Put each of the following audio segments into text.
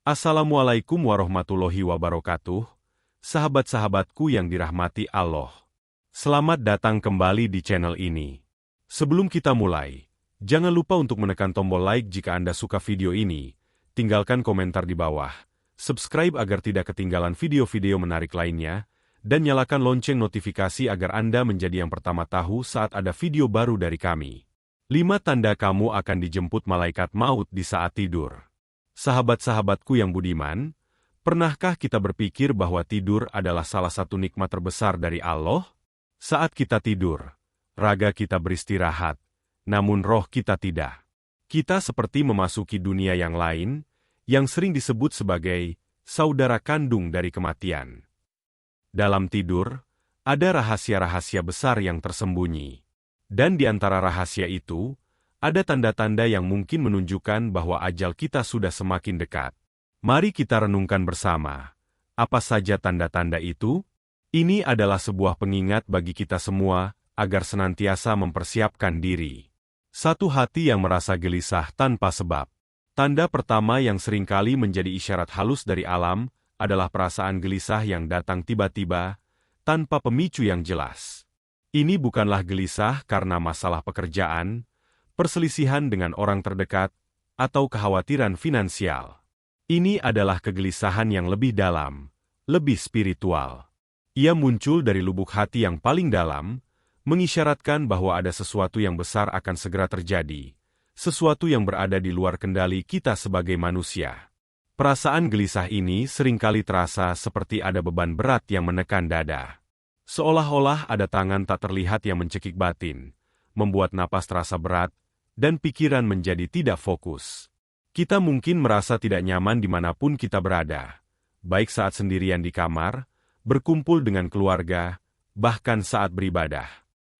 Assalamualaikum warahmatullahi wabarakatuh, sahabat-sahabatku yang dirahmati Allah. Selamat datang kembali di channel ini. Sebelum kita mulai, jangan lupa untuk menekan tombol like jika Anda suka video ini, tinggalkan komentar di bawah, subscribe agar tidak ketinggalan video-video menarik lainnya, dan nyalakan lonceng notifikasi agar Anda menjadi yang pertama tahu saat ada video baru dari kami. 5 tanda kamu akan dijemput malaikat maut di saat tidur. Sahabat-sahabatku yang budiman, pernahkah kita berpikir bahwa tidur adalah salah satu nikmat terbesar dari Allah? Saat kita tidur, raga kita beristirahat, namun roh kita tidak. Kita seperti memasuki dunia yang lain, yang sering disebut sebagai saudara kandung dari kematian. Dalam tidur, ada rahasia-rahasia besar yang tersembunyi. Dan di antara rahasia itu, ada tanda-tanda yang mungkin menunjukkan bahwa ajal kita sudah semakin dekat. Mari kita renungkan bersama. Apa saja tanda-tanda itu? Ini adalah sebuah pengingat bagi kita semua, agar senantiasa mempersiapkan diri. Satu hati yang merasa gelisah tanpa sebab. Tanda pertama yang seringkali menjadi isyarat halus dari alam, adalah perasaan gelisah yang datang tiba-tiba, tanpa pemicu yang jelas. Ini bukanlah gelisah karena masalah pekerjaan, perselisihan dengan orang terdekat, atau kekhawatiran finansial. Ini adalah kegelisahan yang lebih dalam, lebih spiritual. Ia muncul dari lubuk hati yang paling dalam, mengisyaratkan bahwa ada sesuatu yang besar akan segera terjadi, sesuatu yang berada di luar kendali kita sebagai manusia. Perasaan gelisah ini seringkali terasa seperti ada beban berat yang menekan dada. Seolah-olah ada tangan tak terlihat yang mencekik batin, membuat napas terasa berat, dan pikiran menjadi tidak fokus. Kita mungkin merasa tidak nyaman dimanapun kita berada, baik saat sendirian di kamar, berkumpul dengan keluarga, bahkan saat beribadah.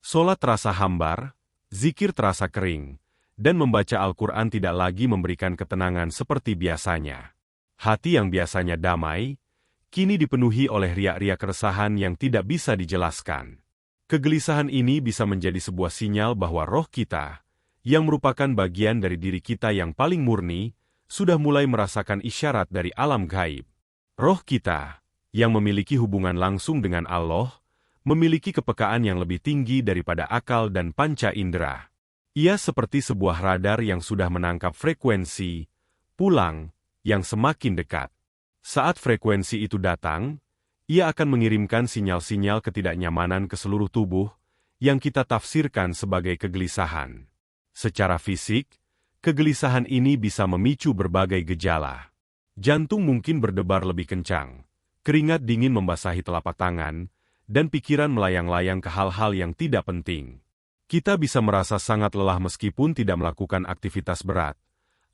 Sholat terasa hambar, zikir terasa kering, dan membaca Al-Quran tidak lagi memberikan ketenangan seperti biasanya. Hati yang biasanya damai, kini dipenuhi oleh riak-riak keresahan yang tidak bisa dijelaskan. Kegelisahan ini bisa menjadi sebuah sinyal bahwa roh kita, yang merupakan bagian dari diri kita yang paling murni, sudah mulai merasakan isyarat dari alam gaib. Roh kita, yang memiliki hubungan langsung dengan Allah, memiliki kepekaan yang lebih tinggi daripada akal dan panca indera. Ia seperti sebuah radar yang sudah menangkap frekuensi pulang yang semakin dekat. Saat frekuensi itu datang, ia akan mengirimkan sinyal-sinyal ketidaknyamanan ke seluruh tubuh yang kita tafsirkan sebagai kegelisahan. Secara fisik, kegelisahan ini bisa memicu berbagai gejala. Jantung mungkin berdebar lebih kencang, keringat dingin membasahi telapak tangan, dan pikiran melayang-layang ke hal-hal yang tidak penting. Kita bisa merasa sangat lelah meskipun tidak melakukan aktivitas berat,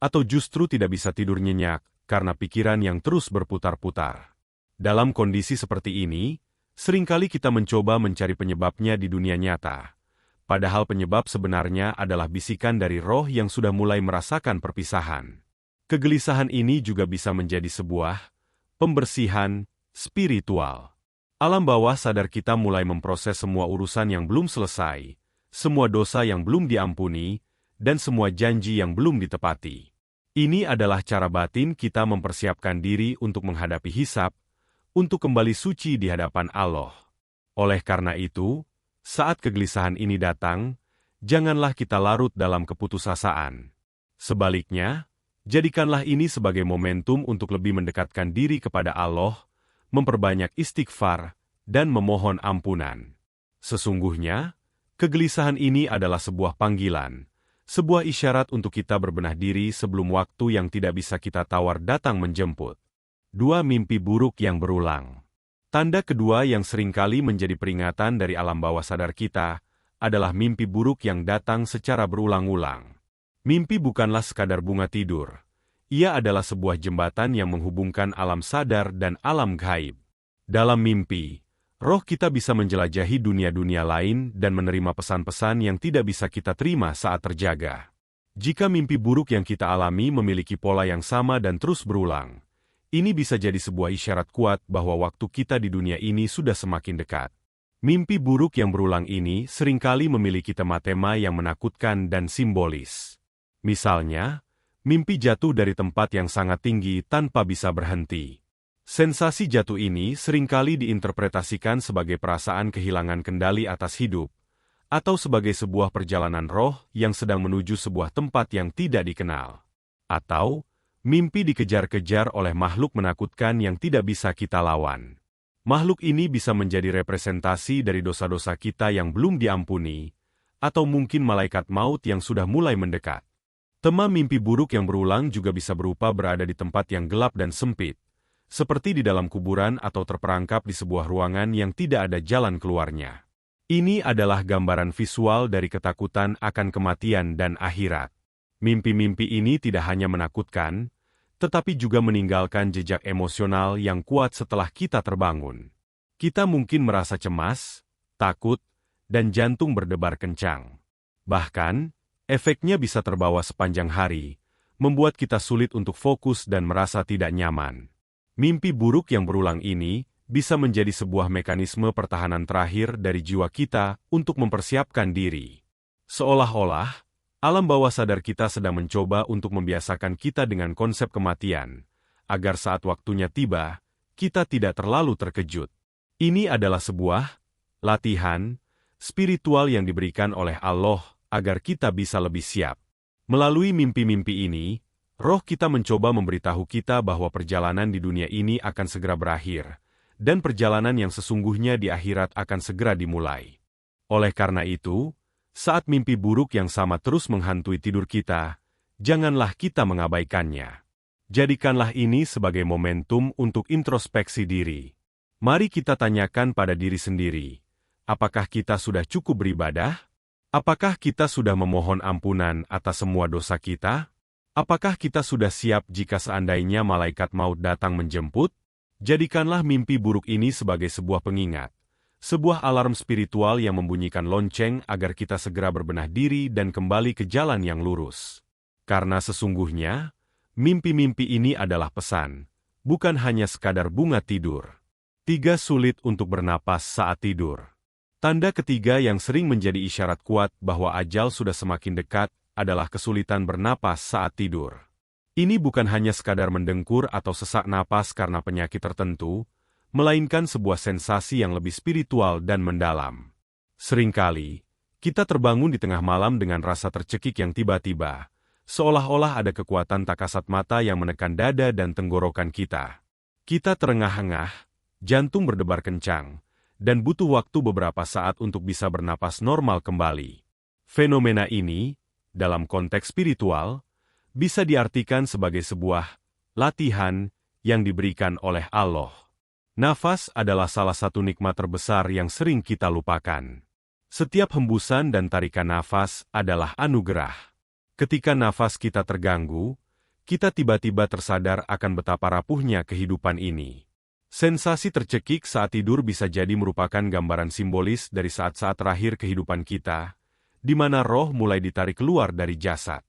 atau justru tidak bisa tidur nyenyak karena pikiran yang terus berputar-putar. Dalam kondisi seperti ini, seringkali kita mencoba mencari penyebabnya di dunia nyata. Padahal penyebab sebenarnya adalah bisikan dari roh yang sudah mulai merasakan perpisahan. Kegelisahan ini juga bisa menjadi sebuah pembersihan spiritual. Alam bawah sadar kita mulai memproses semua urusan yang belum selesai, semua dosa yang belum diampuni, dan semua janji yang belum ditepati. Ini adalah cara batin kita mempersiapkan diri untuk menghadapi hisab, untuk kembali suci di hadapan Allah. Oleh karena itu, saat kegelisahan ini datang, janganlah kita larut dalam keputusasaan. Sebaliknya, jadikanlah ini sebagai momentum untuk lebih mendekatkan diri kepada Allah, memperbanyak istighfar, dan memohon ampunan. Sesungguhnya, kegelisahan ini adalah sebuah panggilan, sebuah isyarat untuk kita berbenah diri sebelum waktu yang tidak bisa kita tawar datang menjemput. 2. Mimpi buruk yang berulang. Tanda kedua yang seringkali menjadi peringatan dari alam bawah sadar kita, adalah mimpi buruk yang datang secara berulang-ulang. Mimpi bukanlah sekadar bunga tidur. Ia adalah sebuah jembatan yang menghubungkan alam sadar dan alam gaib. Dalam mimpi, roh kita bisa menjelajahi dunia-dunia lain dan menerima pesan-pesan yang tidak bisa kita terima saat terjaga. Jika mimpi buruk yang kita alami memiliki pola yang sama dan terus berulang, ini bisa jadi sebuah isyarat kuat bahwa waktu kita di dunia ini sudah semakin dekat. Mimpi buruk yang berulang ini seringkali memiliki tema-tema yang menakutkan dan simbolis. Misalnya, Mimpi jatuh dari tempat yang sangat tinggi tanpa bisa berhenti. Sensasi jatuh ini seringkali diinterpretasikan sebagai perasaan kehilangan kendali atas hidup, atau sebagai sebuah perjalanan roh yang sedang menuju sebuah tempat yang tidak dikenal. Atau, mimpi dikejar-kejar oleh makhluk menakutkan yang tidak bisa kita lawan. Makhluk ini bisa menjadi representasi dari dosa-dosa kita yang belum diampuni, atau mungkin malaikat maut yang sudah mulai mendekat. Tema mimpi buruk yang berulang juga bisa berupa berada di tempat yang gelap dan sempit, seperti di dalam kuburan atau terperangkap di sebuah ruangan yang tidak ada jalan keluarnya. Ini adalah gambaran visual dari ketakutan akan kematian dan akhirat. Mimpi-mimpi ini tidak hanya menakutkan, tetapi juga meninggalkan jejak emosional yang kuat setelah kita terbangun. Kita mungkin merasa cemas, takut, dan jantung berdebar kencang. Bahkan, efeknya bisa terbawa sepanjang hari, membuat kita sulit untuk fokus dan merasa tidak nyaman. Mimpi buruk yang berulang ini bisa menjadi sebuah mekanisme pertahanan terakhir dari jiwa kita untuk mempersiapkan diri. Seolah-olah, alam bawah sadar kita sedang mencoba untuk membiasakan kita dengan konsep kematian, agar saat waktunya tiba, kita tidak terlalu terkejut. Ini adalah sebuah latihan spiritual yang diberikan oleh Allah agar kita bisa lebih siap. Melalui mimpi-mimpi ini, roh kita mencoba memberitahu kita bahwa perjalanan di dunia ini akan segera berakhir, dan perjalanan yang sesungguhnya di akhirat akan segera dimulai. Oleh karena itu, saat mimpi buruk yang sama terus menghantui tidur kita, janganlah kita mengabaikannya. Jadikanlah ini sebagai momentum untuk introspeksi diri. Mari kita tanyakan pada diri sendiri, apakah kita sudah cukup beribadah? Apakah kita sudah memohon ampunan atas semua dosa kita? Apakah kita sudah siap jika seandainya malaikat maut datang menjemput? Jadikanlah mimpi buruk ini sebagai sebuah pengingat, sebuah alarm spiritual yang membunyikan lonceng agar kita segera berbenah diri dan kembali ke jalan yang lurus. Karena sesungguhnya, mimpi-mimpi ini adalah pesan, bukan hanya sekadar bunga tidur. 3. Sulit untuk bernapas saat tidur. Tanda ketiga yang sering menjadi isyarat kuat bahwa ajal sudah semakin dekat adalah kesulitan bernapas saat tidur. Ini bukan hanya sekadar mendengkur atau sesak napas karena penyakit tertentu, melainkan sebuah sensasi yang lebih spiritual dan mendalam. Seringkali, kita terbangun di tengah malam dengan rasa tercekik yang tiba-tiba, seolah-olah ada kekuatan tak kasat mata yang menekan dada dan tenggorokan kita. Kita terengah-engah, jantung berdebar kencang, dan butuh waktu beberapa saat untuk bisa bernapas normal kembali. Fenomena ini, dalam konteks spiritual, bisa diartikan sebagai sebuah latihan yang diberikan oleh Allah. Nafas adalah salah satu nikmat terbesar yang sering kita lupakan. Setiap hembusan dan tarikan nafas adalah anugerah. Ketika nafas kita terganggu, kita tiba-tiba tersadar akan betapa rapuhnya kehidupan ini. Sensasi tercekik saat tidur bisa jadi merupakan gambaran simbolis dari saat-saat terakhir kehidupan kita, di mana roh mulai ditarik keluar dari jasad.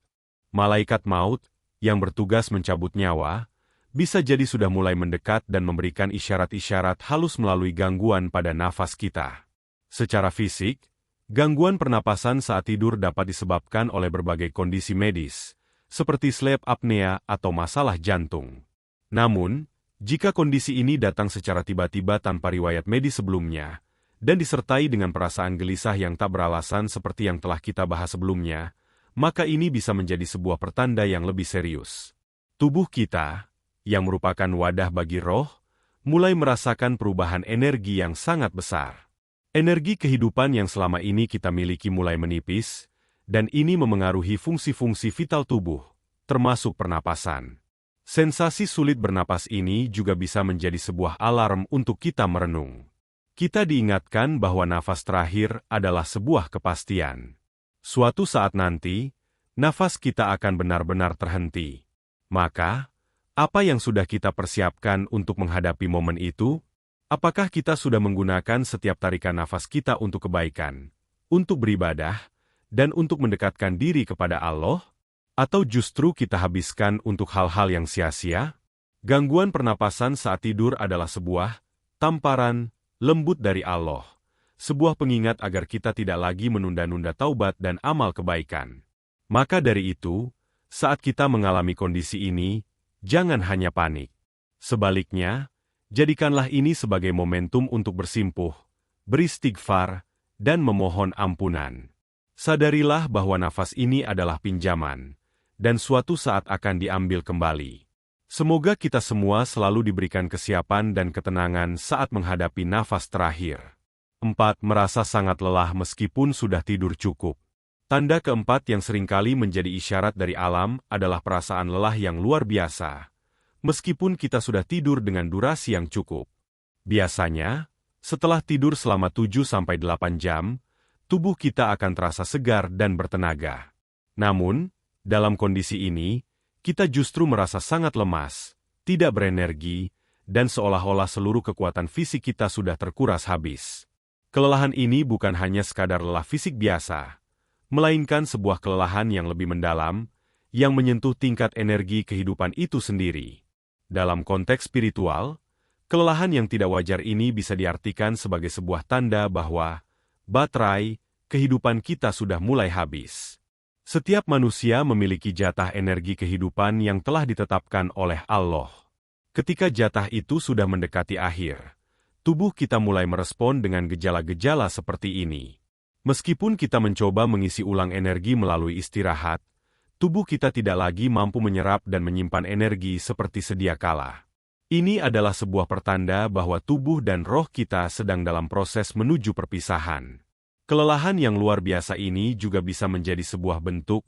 Malaikat maut, yang bertugas mencabut nyawa, bisa jadi sudah mulai mendekat dan memberikan isyarat-isyarat halus melalui gangguan pada nafas kita. Secara fisik, gangguan pernapasan saat tidur dapat disebabkan oleh berbagai kondisi medis, seperti sleep apnea atau masalah jantung. Namun, jika kondisi ini datang secara tiba-tiba tanpa riwayat medis sebelumnya, dan disertai dengan perasaan gelisah yang tak beralasan seperti yang telah kita bahas sebelumnya, maka ini bisa menjadi sebuah pertanda yang lebih serius. Tubuh kita, yang merupakan wadah bagi roh, mulai merasakan perubahan energi yang sangat besar. Energi kehidupan yang selama ini kita miliki mulai menipis, dan ini memengaruhi fungsi-fungsi vital tubuh, termasuk pernapasan. Sensasi sulit bernapas ini juga bisa menjadi sebuah alarm untuk kita merenung. Kita diingatkan bahwa nafas terakhir adalah sebuah kepastian. Suatu saat nanti, nafas kita akan benar-benar terhenti. Maka, apa yang sudah kita persiapkan untuk menghadapi momen itu? Apakah kita sudah menggunakan setiap tarikan nafas kita untuk kebaikan, untuk beribadah, dan untuk mendekatkan diri kepada Allah? Atau justru kita habiskan untuk hal-hal yang sia-sia? Gangguan pernapasan saat tidur adalah sebuah tamparan lembut dari Allah, sebuah pengingat agar kita tidak lagi menunda-nunda taubat dan amal kebaikan. Maka dari itu, Saat kita mengalami kondisi ini, jangan hanya panik. Sebaliknya, jadikanlah ini sebagai momentum untuk bersimpuh, beristighfar, dan memohon ampunan. Sadarilah bahwa nafas ini adalah pinjaman, dan suatu saat akan diambil kembali. Semoga kita semua selalu diberikan kesiapan dan ketenangan saat menghadapi nafas terakhir. 4. Merasa sangat lelah meskipun sudah tidur cukup. Tanda keempat yang seringkali menjadi isyarat dari alam adalah perasaan lelah yang luar biasa, meskipun kita sudah tidur dengan durasi yang cukup. Biasanya, setelah tidur selama 7-8 jam, tubuh kita akan terasa segar dan bertenaga. Namun, dalam kondisi ini, kita justru merasa sangat lemas, tidak berenergi, dan seolah-olah seluruh kekuatan fisik kita sudah terkuras habis. Kelelahan ini bukan hanya sekadar lelah fisik biasa, melainkan sebuah kelelahan yang lebih mendalam, yang menyentuh tingkat energi kehidupan itu sendiri. Dalam konteks spiritual, kelelahan yang tidak wajar ini bisa diartikan sebagai sebuah tanda bahwa baterai kehidupan kita sudah mulai habis. Setiap manusia memiliki jatah energi kehidupan yang telah ditetapkan oleh Allah. Ketika jatah itu sudah mendekati akhir, tubuh kita mulai merespon dengan gejala-gejala seperti ini. Meskipun kita mencoba mengisi ulang energi melalui istirahat, tubuh kita tidak lagi mampu menyerap dan menyimpan energi seperti sedia kala. Ini adalah sebuah pertanda bahwa tubuh dan roh kita sedang dalam proses menuju perpisahan. Kelelahan yang luar biasa ini juga bisa menjadi sebuah bentuk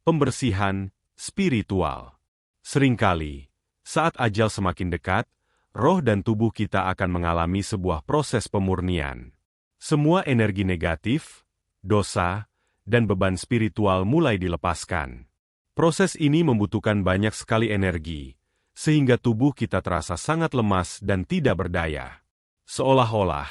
pembersihan spiritual. Seringkali, saat ajal semakin dekat, roh dan tubuh kita akan mengalami sebuah proses pemurnian. Semua energi negatif, dosa, dan beban spiritual mulai dilepaskan. Proses ini membutuhkan banyak sekali energi, sehingga tubuh kita terasa sangat lemas dan tidak berdaya. Seolah-olah,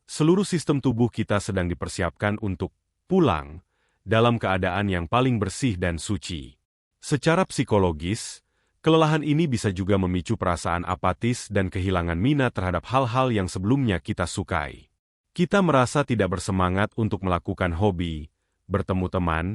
seluruh sistem tubuh kita sedang dipersiapkan untuk pulang dalam keadaan yang paling bersih dan suci. Secara psikologis, kelelahan ini bisa juga memicu perasaan apatis dan kehilangan minat terhadap hal-hal yang sebelumnya kita sukai. Kita merasa tidak bersemangat untuk melakukan hobi, bertemu teman,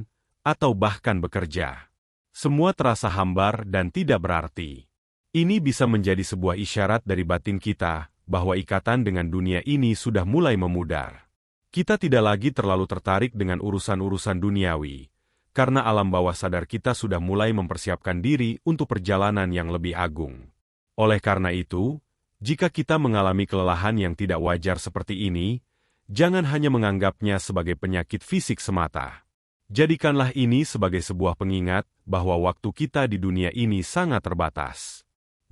atau bahkan bekerja. Semua terasa hambar dan tidak berarti. Ini bisa menjadi sebuah isyarat dari batin kita bahwa ikatan dengan dunia ini sudah mulai memudar. Kita tidak lagi terlalu tertarik dengan urusan-urusan duniawi, karena alam bawah sadar kita sudah mulai mempersiapkan diri untuk perjalanan yang lebih agung. Oleh karena itu, jika kita mengalami kelelahan yang tidak wajar seperti ini, jangan hanya menganggapnya sebagai penyakit fisik semata. Jadikanlah ini sebagai sebuah pengingat bahwa waktu kita di dunia ini sangat terbatas.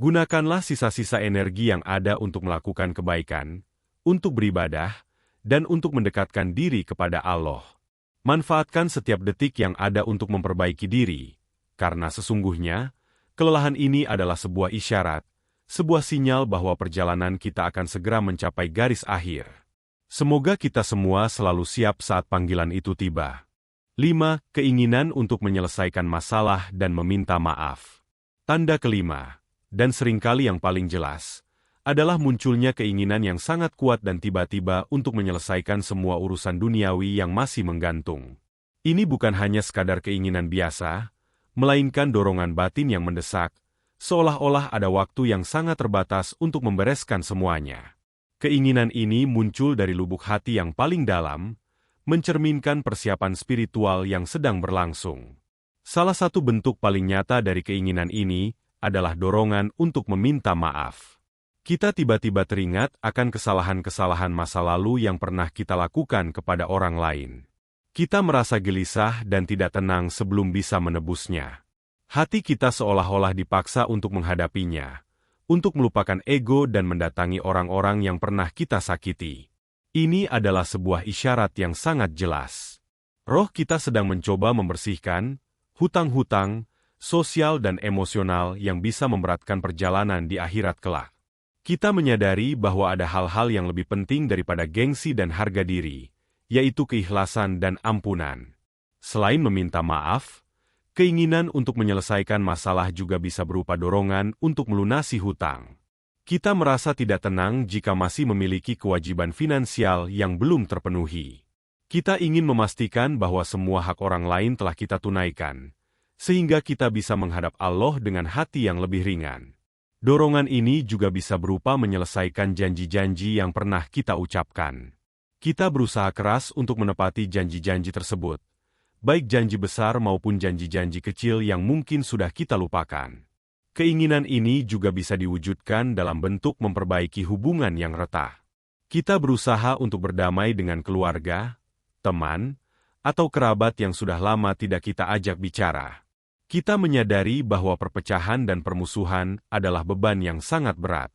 Gunakanlah sisa-sisa energi yang ada untuk melakukan kebaikan, untuk beribadah, dan untuk mendekatkan diri kepada Allah. Manfaatkan setiap detik yang ada untuk memperbaiki diri, karena sesungguhnya, kelelahan ini adalah sebuah isyarat, sebuah sinyal bahwa perjalanan kita akan segera mencapai garis akhir. Semoga kita semua selalu siap saat panggilan itu tiba. 5. Keinginan untuk menyelesaikan masalah dan meminta maaf. Tanda kelima, dan seringkali yang paling jelas, adalah munculnya keinginan yang sangat kuat dan tiba-tiba untuk menyelesaikan semua urusan duniawi yang masih menggantung. Ini bukan hanya sekadar keinginan biasa, melainkan dorongan batin yang mendesak, seolah-olah ada waktu yang sangat terbatas untuk membereskan semuanya. Keinginan ini muncul dari lubuk hati yang paling dalam, mencerminkan persiapan spiritual yang sedang berlangsung. Salah satu bentuk paling nyata dari keinginan ini adalah dorongan untuk meminta maaf. Kita tiba-tiba teringat akan kesalahan-kesalahan masa lalu yang pernah kita lakukan kepada orang lain. Kita merasa gelisah dan tidak tenang sebelum bisa menebusnya. Hati kita seolah-olah dipaksa untuk menghadapinya, untuk melupakan ego dan mendatangi orang-orang yang pernah kita sakiti. Ini adalah sebuah isyarat yang sangat jelas. Roh kita sedang mencoba membersihkan hutang-hutang, sosial dan emosional yang bisa memberatkan perjalanan di akhirat kelak. Kita menyadari bahwa ada hal-hal yang lebih penting daripada gengsi dan harga diri, yaitu keikhlasan dan ampunan. Selain meminta maaf, keinginan untuk menyelesaikan masalah juga bisa berupa dorongan untuk melunasi hutang. Kita merasa tidak tenang jika masih memiliki kewajiban finansial yang belum terpenuhi. Kita ingin memastikan bahwa semua hak orang lain telah kita tunaikan, sehingga kita bisa menghadap Allah dengan hati yang lebih ringan. Dorongan ini juga bisa berupa menyelesaikan janji-janji yang pernah kita ucapkan. Kita berusaha keras untuk menepati janji-janji tersebut, baik janji besar maupun janji-janji kecil yang mungkin sudah kita lupakan. Keinginan ini juga bisa diwujudkan dalam bentuk memperbaiki hubungan yang retak. Kita berusaha untuk berdamai dengan keluarga, teman, atau kerabat yang sudah lama tidak kita ajak bicara. Kita menyadari bahwa perpecahan dan permusuhan adalah beban yang sangat berat.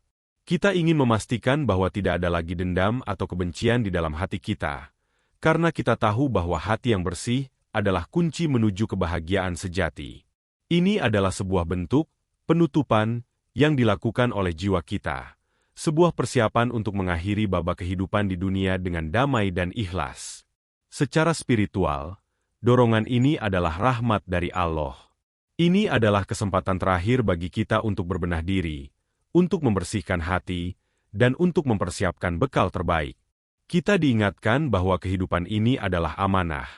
Kita ingin memastikan bahwa tidak ada lagi dendam atau kebencian di dalam hati kita, karena kita tahu bahwa hati yang bersih adalah kunci menuju kebahagiaan sejati. Ini adalah sebuah bentuk penutupan yang dilakukan oleh jiwa kita, sebuah persiapan untuk mengakhiri babak kehidupan di dunia dengan damai dan ikhlas. Secara spiritual, dorongan ini adalah rahmat dari Allah. Ini adalah kesempatan terakhir bagi kita untuk berbenah diri, untuk membersihkan hati, dan untuk mempersiapkan bekal terbaik. Kita diingatkan bahwa kehidupan ini adalah amanah,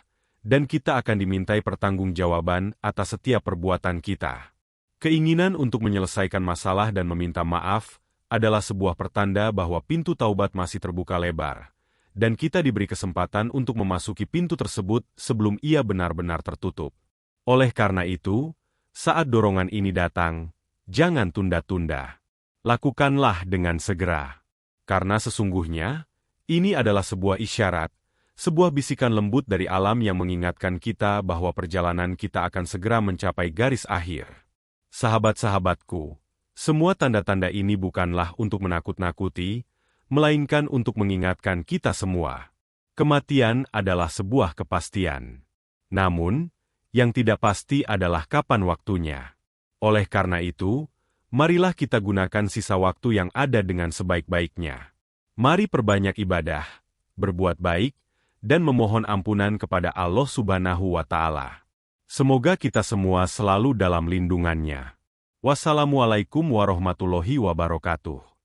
dan kita akan dimintai pertanggungjawaban atas setiap perbuatan kita. Keinginan untuk menyelesaikan masalah dan meminta maaf adalah sebuah pertanda bahwa pintu taubat masih terbuka lebar, dan kita diberi kesempatan untuk memasuki pintu tersebut sebelum ia benar-benar tertutup. Oleh karena itu, saat dorongan ini datang, jangan tunda-tunda. Lakukanlah dengan segera. Karena sesungguhnya, ini adalah sebuah isyarat, sebuah bisikan lembut dari alam yang mengingatkan kita bahwa perjalanan kita akan segera mencapai garis akhir. Sahabat-sahabatku, semua tanda-tanda ini bukanlah untuk menakut-nakuti, melainkan untuk mengingatkan kita semua. Kematian adalah sebuah kepastian. Namun, yang tidak pasti adalah kapan waktunya. Oleh karena itu, marilah kita gunakan sisa waktu yang ada dengan sebaik-baiknya. Mari perbanyak ibadah, berbuat baik, dan memohon ampunan kepada Allah Subhanahu wa Ta'ala. Semoga kita semua selalu dalam lindungannya. Wassalamualaikum warahmatullahi wabarakatuh.